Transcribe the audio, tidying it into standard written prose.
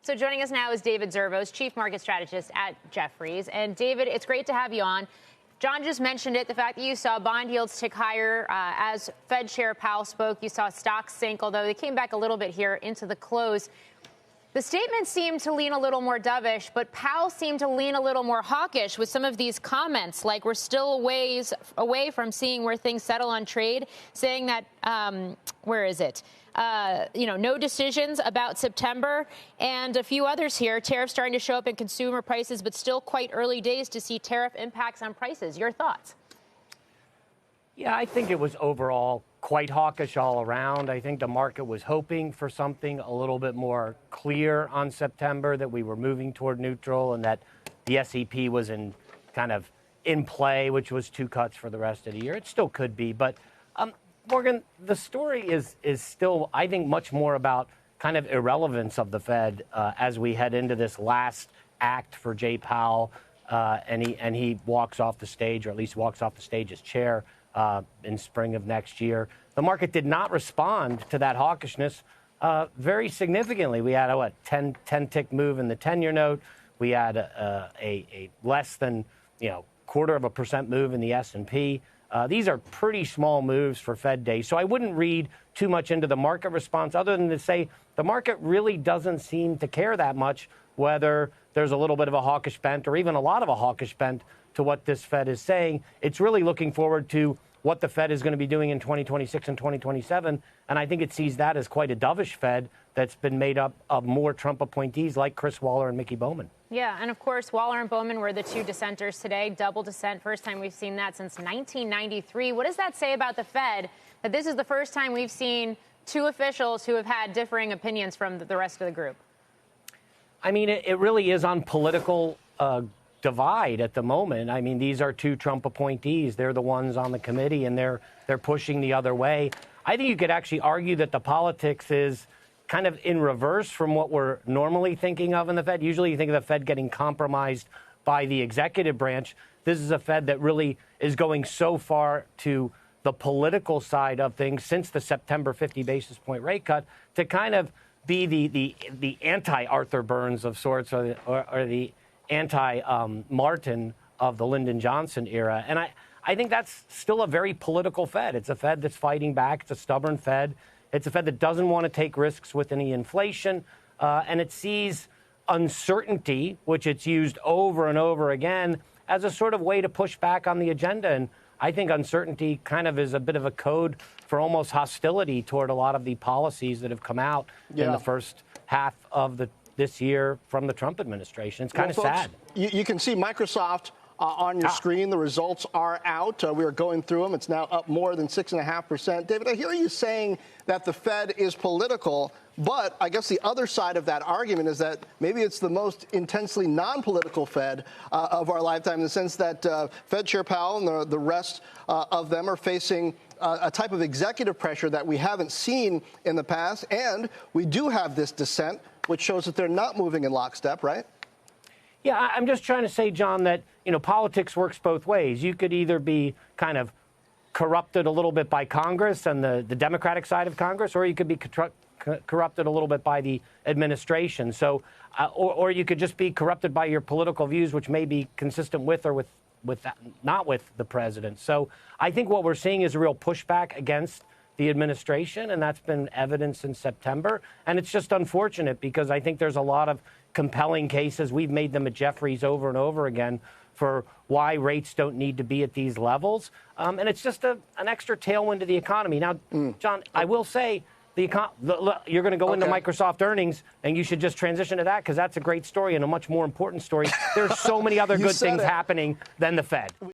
So joining us now is David Zervos, Chief Market Strategist at Jefferies. And David, it's great to have you on. John just mentioned it, the fact that you saw bond yields tick higher as Fed Chair Powell spoke. You saw stocks sink, although they came back a little bit here into the close. The statement seemed to lean a little more dovish, but Powell seemed to lean a little more hawkish with some of these comments, like we're still a ways away from seeing where things settle on trade, saying that, no decisions about September, and a few others here. Tariffs starting to show up in consumer prices, but still quite early days to see tariff impacts on prices. Your thoughts? Yeah, I think it was overall quite hawkish all around. I think the market was hoping for something a little bit more clear on September, that we were moving toward neutral and that the SEP was in play, which was 2 cuts for the rest of the year. It still could be. But, Morgan, the story is still, I think, much more about kind of irrelevance of the Fed as we head into this last act for Jay Powell, and he walks off the stage, or at least walks off the stage as chair in spring of next year. The market did not respond to that hawkishness very significantly. We had a 10-tick move in the 10-year note. We had a less than 0.25% move in the S&P. These are pretty small moves for Fed Day. So I wouldn't read too much into the market response, other than to say the market really doesn't seem to care that much whether there's a little bit of a hawkish bent or even a lot of a hawkish bent to what this Fed is saying. It's really looking forward to what the Fed is going to be doing in 2026 and 2027. And I think it sees that as quite a dovish Fed that's been made up of more Trump appointees like Chris Waller and Mickey Bowman. Yeah, and of course, Waller and Bowman were the two dissenters today, double dissent. First time we've seen that since 1993. What does that say about the Fed, that this is the first time we've seen two officials who have had differing opinions from the rest of the group? I mean, it really is on political divide at the moment. I mean, these are two Trump appointees. They're the ones on the committee, and they're pushing the other way. I think you could actually argue that the politics is kind of in reverse from what we're normally thinking of in the Fed. Usually you think of the Fed getting compromised by the executive branch. This is a Fed that really is going so far to the political side of things since the September 50 basis point rate cut to kind of be the anti-Arthur Burns of sorts, or the anti-Martin of the Lyndon Johnson era. And I think that's still a very political Fed. It's a Fed that's fighting back. It's a stubborn Fed. It's a Fed that doesn't want to take risks with any inflation. And it sees uncertainty, which it's used over and over again, as a sort of way to push back on the agenda. And I think uncertainty kind of is a bit of a code for almost hostility toward a lot of the policies that have come out in the first half of this year from the Trump administration. It's kind of sad. You can see Microsoft on your screen. The results are out. We are going through them. It's now up more than 6.5%. David, I hear you saying that the Fed is political, but I guess the other side of that argument is that maybe it's the most intensely non-political Fed of our lifetime, in the sense that Fed Chair Powell and the rest of them are facing a type of executive pressure that we haven't seen in the past. And we do have this dissent, which shows that they're not moving in lockstep, right? Yeah, I'm just trying to say, John, that, politics works both ways. You could either be kind of corrupted a little bit by Congress and the Democratic side of Congress, or you could be corrupted a little bit by the administration. So, or you could just be corrupted by your political views, which may be consistent with or not with the president. So I think what we're seeing is a real pushback against the administration, and that's been evidence in September. And it's just unfortunate because I think there's a lot of compelling cases. We've made them at Jefferies over and over again for why rates don't need to be at these levels. And it's just an extra tailwind to the economy. Now, John, I will say you're going to go into Microsoft earnings, and you should just transition to that because that's a great story and a much more important story. There's so many other good things happening than the Fed.